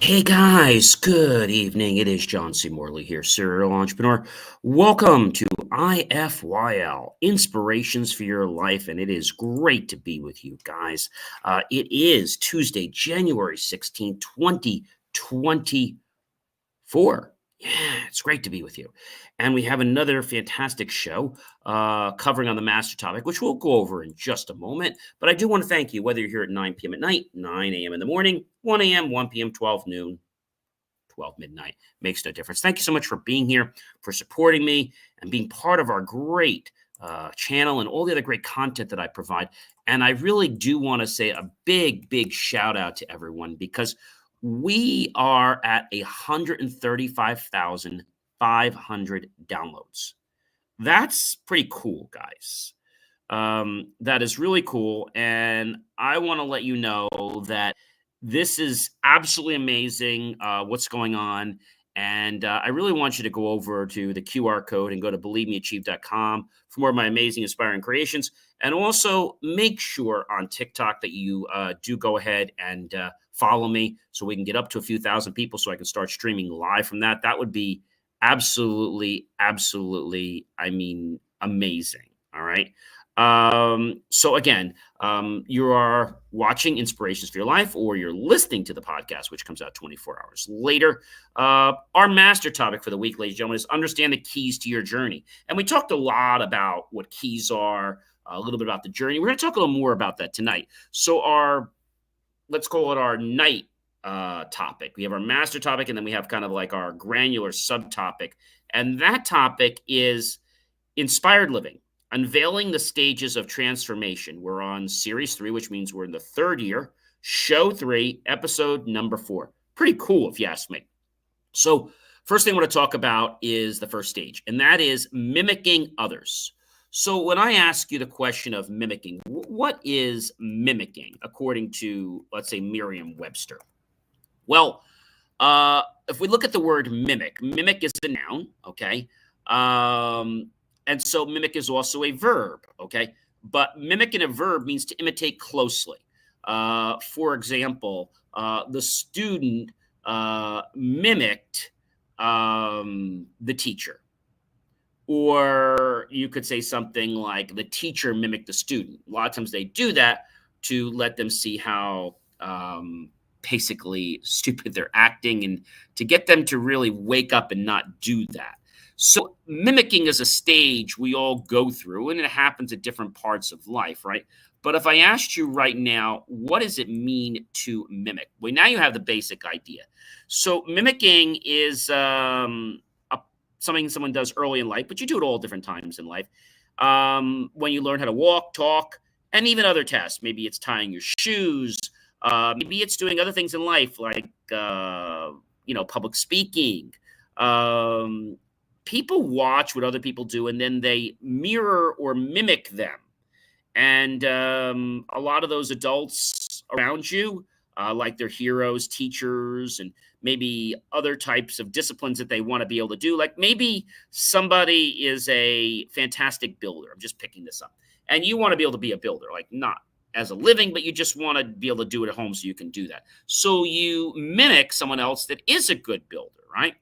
Hey guys, good evening. It is John C. Morley here, serial entrepreneur. Welcome to IFYL, Inspirations for Your Life, and it is great to be with you guys. It is Tuesday, January 16th, 2024. Yeah, it's great to be with you. And we have another fantastic show covering on the master topic, which we'll go over in just a moment. But I do want to thank you, whether you're here at 9 p.m. at night, 9 a.m. in the morning, 1 a.m., 1 p.m., 12 noon, 12 midnight. Makes no difference. Thank you so much for being here, for supporting me, and being part of our great channel and all the other great content that I provide. And I really do want to say a big shout out to everyone because we are at 135,500 downloads. That's pretty cool, guys. That is really cool. And I want to let you know that this is absolutely amazing what's going on. And I really want you to go over to the QR code and go to believemeachieve.com for more of my amazing, inspiring creations. And also make sure on TikTok that you do go ahead and follow me so we can get up to a few thousand people so I can start streaming live from that. That would be absolutely, amazing. All right. So again, you are watching Inspirations for Your Life, or you're listening to the podcast, which comes out 24 hours later. Our master topic for the week, ladies and gentlemen, is understand the keys to your journey. And we talked a lot about what keys are, a little bit about the journey. We're going to talk a little more about that tonight. So let's call it our night topic. We have our master topic, and then we have kind of like our granular subtopic. And that topic is inspired living. Unveiling the stages of transformation. We're on series 3, which means we're in the 3rd year, show 3, episode number 4. Pretty cool, if you ask me. So first thing I want to talk about is the first stage, and that is mimicking others. So when I ask you the question of mimicking, what is mimicking according to, let's say, Merriam-Webster? Well, if we look at the word mimic is a noun, okay? And so mimic is also a verb, okay? But mimic in a verb means to imitate closely. For example, the student mimicked the teacher. Or you could say something like the teacher mimicked the student. A lot of times they do that to let them see how basically stupid they're acting and to get them to really wake up and not do that. So mimicking is a stage we all go through, and it happens at different parts of life, right? But if I asked you right now, what does it mean to mimic? Well, now you have the basic idea. So mimicking is something someone does early in life, but you do it all different times in life. When you learn how to walk, talk, and even other tasks. Maybe it's tying your shoes. Maybe it's doing other things in life like, public speaking. People watch what other people do and then they mirror or mimic them. And a lot of those adults around you, like their heroes, teachers, and maybe other types of disciplines that they want to be able to do. Like maybe somebody is a fantastic builder. I'm just picking this up. And you want to be able to be a builder, like not as a living, but you just want to be able to do it at home so you can do that. So you mimic someone else that is a good builder, right?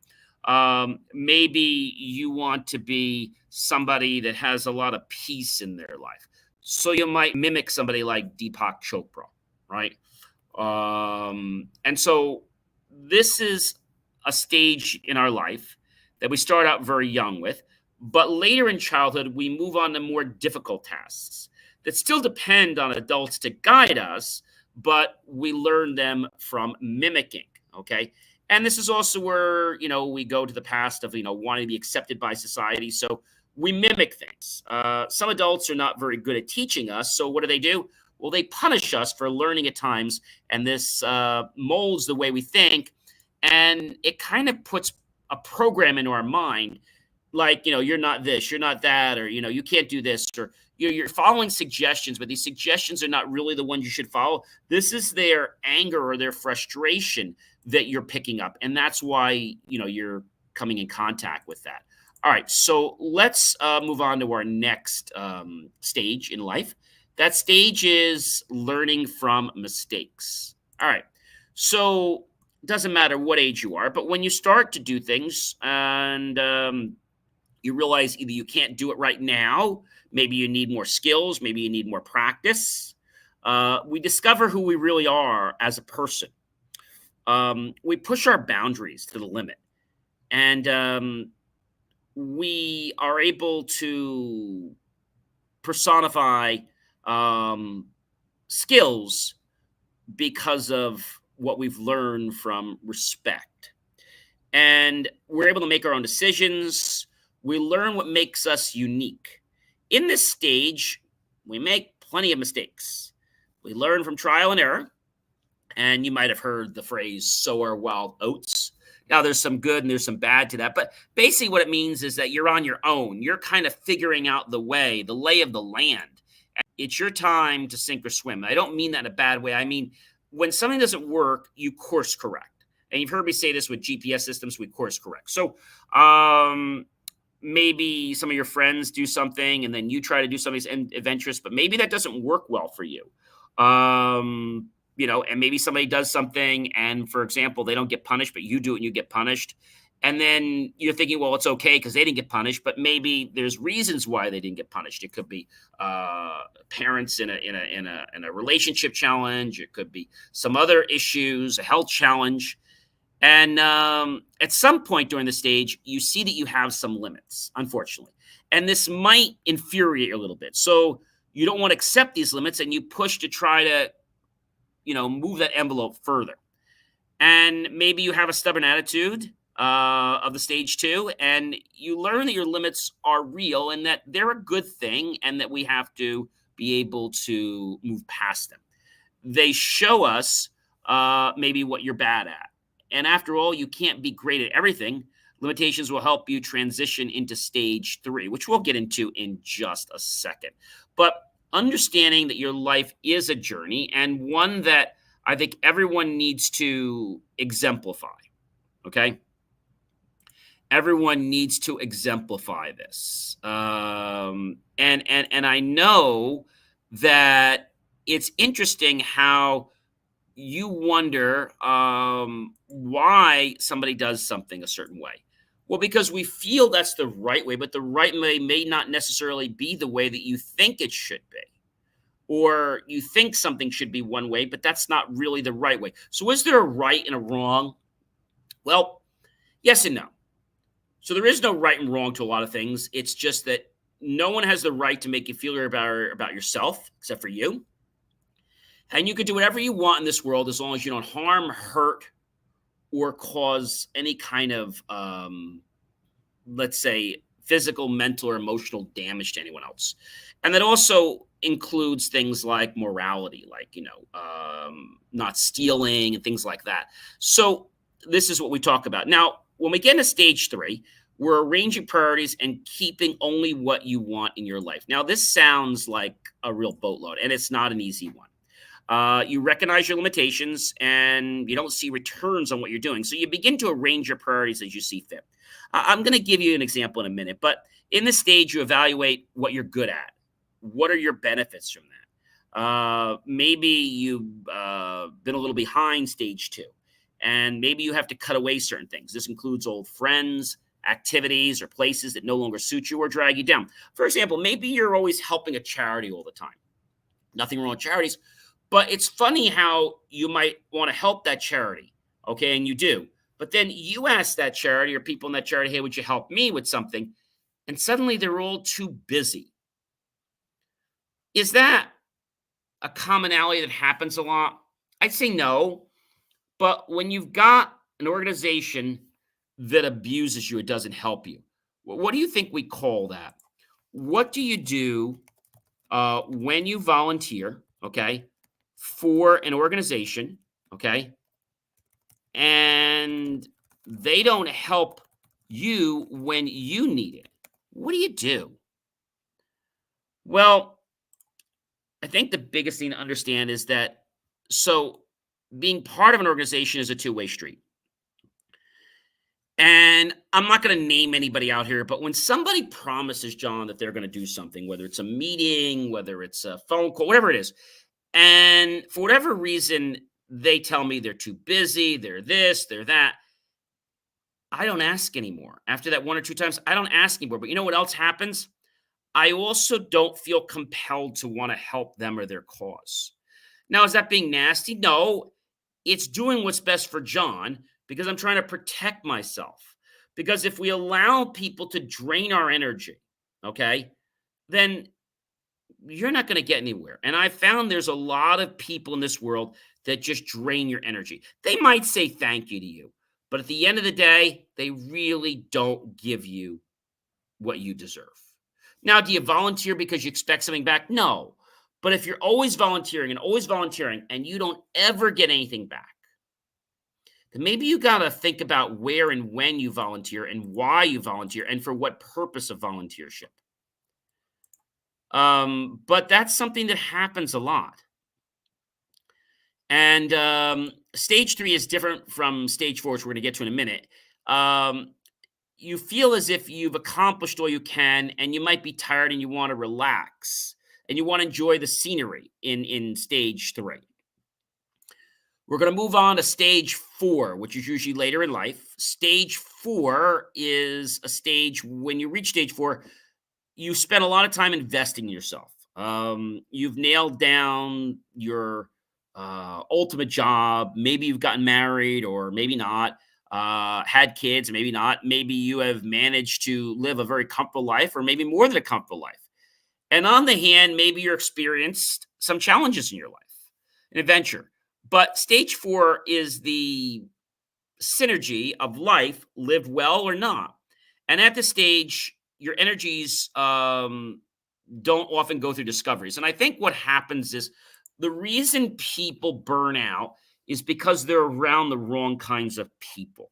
Maybe you want to be somebody that has a lot of peace in their life. So you might mimic somebody like Deepak Chopra, right? And so this is a stage in our life that we start out very young with, but later in childhood, we move on to more difficult tasks that still depend on adults to guide us, but we learn them from mimicking, okay? And this is also where, we go to the past of, wanting to be accepted by society. So we mimic things. Some adults are not very good at teaching us. So what do? Well, they punish us for learning at times. And this molds the way we think. And it kind of puts a program into our mind. Like, you're not this, you're not that, or, you can't do this, or you're following suggestions, but these suggestions are not really the ones you should follow. This is their anger or their frustration that you're picking up. And that's why, you're coming in contact with that. All right. So let's move on to our next stage in life. That stage is learning from mistakes. All right. So doesn't matter what age you are, but when you start to do things and you realize either you can't do it right now, maybe you need more skills, maybe you need more practice, we discover who we really are as a person. We push our boundaries to the limit, and we are able to personify um, skills because of what we've learned from respect. And we're able to make our own decisions. We learn what makes us unique. In this stage, we make plenty of mistakes. We learn from trial and error. And you might have heard the phrase, sow our wild oats. Now, there's some good and there's some bad to that. But basically, what it means is that you're on your own. You're kind of figuring out the way, the lay of the land. It's your time to sink or swim. I don't mean that in a bad way. I mean, when something doesn't work, you course correct. And you've heard me say this with GPS systems, we course correct. So maybe some of your friends do something and then you try to do something adventurous, but maybe that doesn't work well for you. And maybe somebody does something and, for example, they don't get punished, but you do it and you get punished. And then you're thinking, well, it's okay because they didn't get punished, but maybe there's reasons why they didn't get punished. It could be parents in a relationship challenge. It could be some other issues, a health challenge. And at some point during the stage, you see that you have some limits, unfortunately. And this might infuriate you a little bit. So you don't want to accept these limits and you push to try to, move that envelope further. And maybe you have a stubborn attitude of the stage 2, and you learn that your limits are real and that they're a good thing and that we have to be able to move past them. They show us maybe what you're bad at. And after all, you can't be great at everything. Limitations will help you transition into stage 3, which we'll get into in just a second. But understanding that your life is a journey and one that I think everyone needs to exemplify, okay? Everyone needs to exemplify this. And I know that it's interesting how you wonder why somebody does something a certain way. Well, because we feel that's the right way, but the right way may not necessarily be the way that you think it should be. Or you think something should be one way, but that's not really the right way. So is there a right and a wrong? Well, yes and no. So there is no right and wrong to a lot of things. It's just that no one has the right to make you feel about yourself except for you. And you can do whatever you want in this world as long as you don't harm, hurt, or cause any kind of, let's say, physical, mental, or emotional damage to anyone else. And that also includes things like morality, like, not stealing and things like that. So this is what we talk about. Now, when we get into stage 3, we're arranging priorities and keeping only what you want in your life. Now, this sounds like a real boatload, and it's not an easy one. You recognize your limitations and you don't see returns on what you're doing. So you begin to arrange your priorities as you see fit. I'm going to give you an example in a minute, but in this stage, you evaluate what you're good at. What are your benefits from that? Maybe you've been a little behind stage 2, and maybe you have to cut away certain things. This includes old friends, activities, or places that no longer suit you or drag you down. For example, maybe you're always helping a charity all the time. Nothing wrong with charities. But it's funny how you might want to help that charity, okay, and you do. But then you ask that charity or people in that charity, hey, would you help me with something? And suddenly they're all too busy. Is that a commonality that happens a lot? I'd say no. But when you've got an organization that abuses you, it doesn't help you. What do you think we call that? What do you do when you volunteer, okay, for an organization, okay, and they don't help you when you need it? What do you do? Well, I think the biggest thing to understand is that being part of an organization is a two-way street. And I'm not going to name anybody out here, but when somebody promises, John, that they're going to do something, whether it's a meeting, whether it's a phone call, whatever it is, and for whatever reason, they tell me they're too busy, they're this, they're that. I don't ask anymore. After that 1 or 2 times, I don't ask anymore. But you know what else happens? I also don't feel compelled to want to help them or their cause. Now, is that being nasty? No, it's doing what's best for John because I'm trying to protect myself. Because if we allow people to drain our energy, okay, then you're not going to get anywhere. And I found there's a lot of people in this world that just drain your energy. They might say thank you to you, but at the end of the day, they really don't give you what you deserve. Now, do you volunteer because you expect something back? No. But if you're always volunteering and you don't ever get anything back, then maybe you got to think about where and when you volunteer and why you volunteer and for what purpose of volunteership. But that's something that happens a lot. And stage 3 is different from stage 4, which we're going to get to in a minute. You feel as if you've accomplished all you can, and you might be tired and you want to relax and you want to enjoy the scenery in stage 3. We're going to move on to stage 4, which is usually later in life. Stage 4 is a stage when you reach stage 4, you spend a lot of time investing in yourself. You've nailed down your ultimate job. Maybe you've gotten married or maybe not, had kids, maybe not. Maybe you have managed to live a very comfortable life or maybe more than a comfortable life. And on the hand, maybe you're experienced some challenges in your life, an adventure. But stage 4 is the synergy of life lived well or not. And at this stage, your energies don't often go through discoveries. And I think what happens is the reason people burn out is because they're around the wrong kinds of people.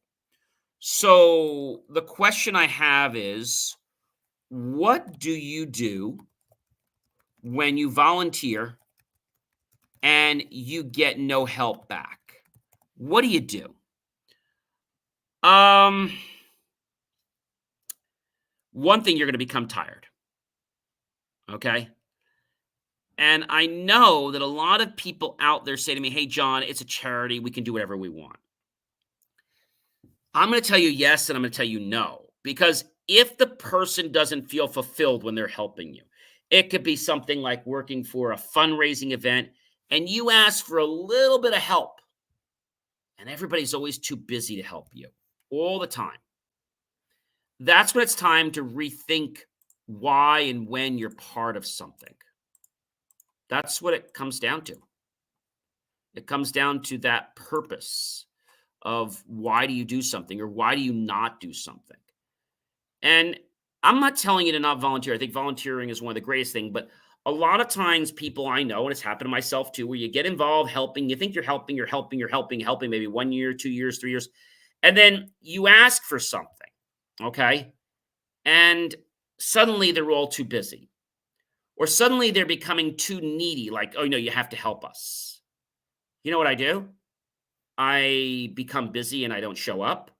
So the question I have is, what do you do when you volunteer and you get no help back? What do you do? One thing, you're going to become tired. Okay. And I know that a lot of people out there say to me, hey, John, it's a charity. We can do whatever we want. I'm going to tell you yes, and I'm going to tell you no. Because if the person doesn't feel fulfilled when they're helping you, it could be something like working for a fundraising event and you ask for a little bit of help. And everybody's always too busy to help you all the time. That's when it's time to rethink why and when you're part of something. That's what it comes down to. It comes down to that purpose of why do you do something or why do you not do something? And I'm not telling you to not volunteer. I think volunteering is one of the greatest things, but a lot of times people I know, and it's happened to myself too, where you get involved helping, you think you're helping, maybe 1 year, 2 years, 3 years, and then you ask for something, okay? And suddenly they're all too busy. Or suddenly they're becoming too needy, like, oh, no, you have to help us. You know what I do? I become busy and I don't show up.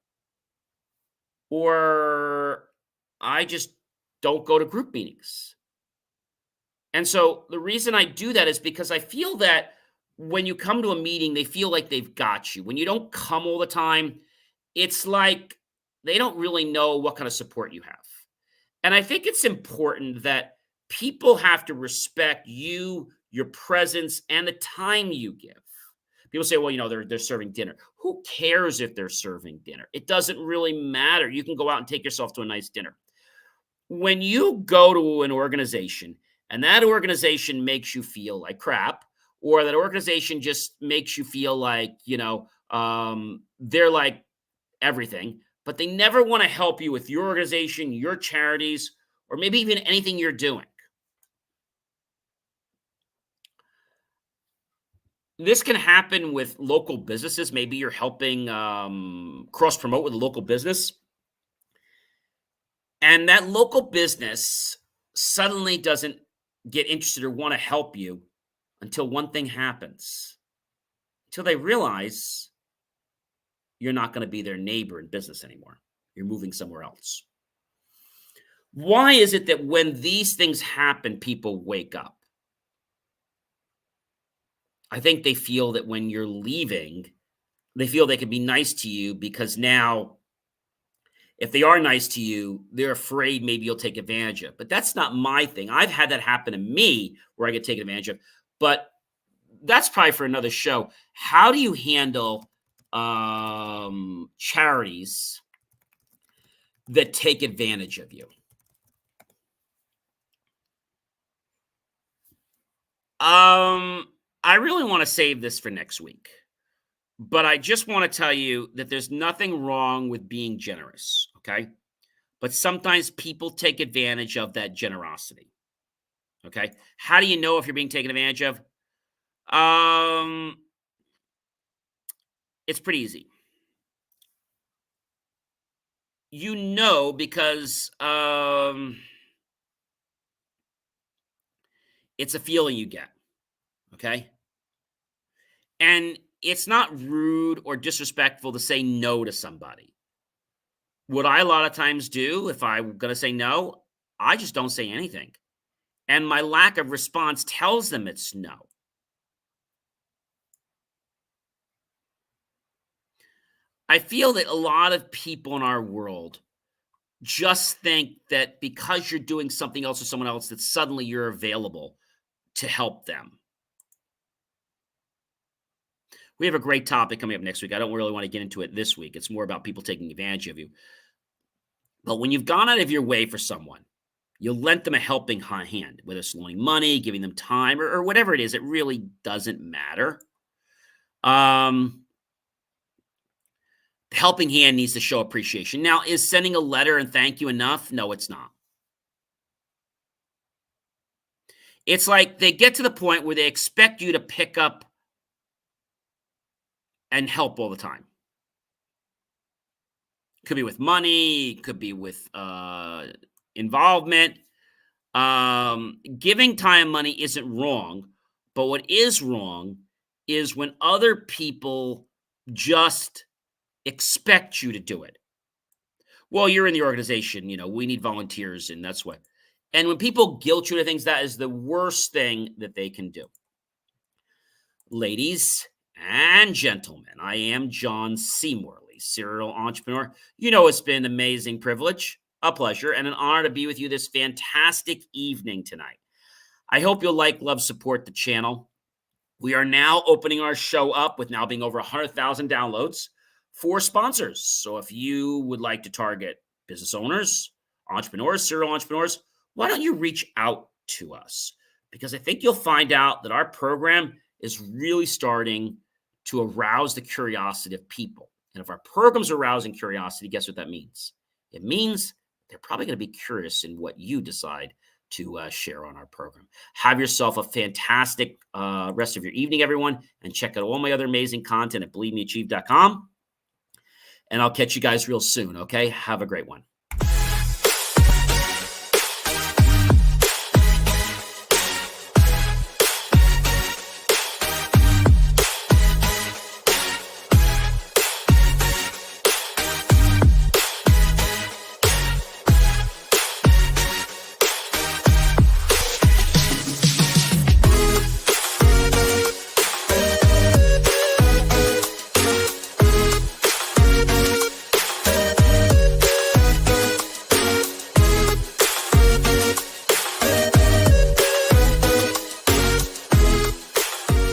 Or I just don't go to group meetings. And so the reason I do that is because I feel that when you come to a meeting, they feel like they've got you. When you don't come all the time, it's like they don't really know what kind of support you have. And I think it's important that people have to respect you, your presence, and the time you give. People say, well, they're serving dinner. Who cares if they're serving dinner? It doesn't really matter. You can go out and take yourself to a nice dinner. When you go to an organization and that organization makes you feel like crap, or that organization just makes you feel like, they're like everything, but they never want to help you with your organization, your charities, or maybe even anything you're doing. This can happen with local businesses. Maybe you're helping cross promote with a local business, and that local business suddenly doesn't get interested or want to help you until one thing happens, until they realize you're not going to be their neighbor in business anymore. You're moving somewhere else. Why is it that when these things happen, people wake up? I think they feel that when you're leaving, they feel they can be nice to you because now if they are nice to you, they're afraid maybe you'll take advantage of. But that's not my thing. I've had that happen to me where I get taken advantage of. But that's probably for another show. How do you handle charities that take advantage of you? I really want to save this for next week, but I just want to tell you that there's nothing wrong with being generous, okay? But sometimes people take advantage of that generosity, okay? How do you know if you're being taken advantage of? Um, it's pretty easy. You know because it's a feeling you get, okay? And it's not rude or disrespectful to say no to somebody. What I a lot of times do if I'm going to say no, I just don't say anything. And my lack of response tells them it's no. I feel that a lot of people in our world just think that because you're doing something else or someone else, that suddenly you're available to help them. We have a great topic coming up next week. I don't really want to get into it this week. It's more about people taking advantage of you. But when you've gone out of your way for someone, you lent them a helping hand, whether it's loaning money, giving them time, or whatever it is. It really doesn't matter. Um, the helping hand needs to show appreciation. Now, is sending a letter and thank you enough? No, it's not. It's like they get to the point where they expect you to pick up and help all the time. Could be with money, could be with involvement. Giving time and money isn't wrong, but what is wrong is when other people just expect you to do it. Well, you're in the organization, we need volunteers, and that's what. And when people guilt you into things, that is the worst thing that they can do. Ladies and gentlemen, I am John C. Morley, serial entrepreneur. It's been an amazing privilege, a pleasure, and an honor to be with you this fantastic evening tonight. I hope you'll like, love, support the channel. We are now opening our show up with now being over 100,000 downloads for sponsors. So if you would like to target business owners, entrepreneurs, serial entrepreneurs, why don't you reach out to us? Because I think you'll find out that our program is really starting to arouse the curiosity of people. And if our program's arousing curiosity, guess what that means? It means they're probably going to be curious in what you decide to share on our program. Have yourself a fantastic rest of your evening, everyone, and check out all my other amazing content at believemeachieve.com. And I'll catch you guys real soon, okay? Have a great one.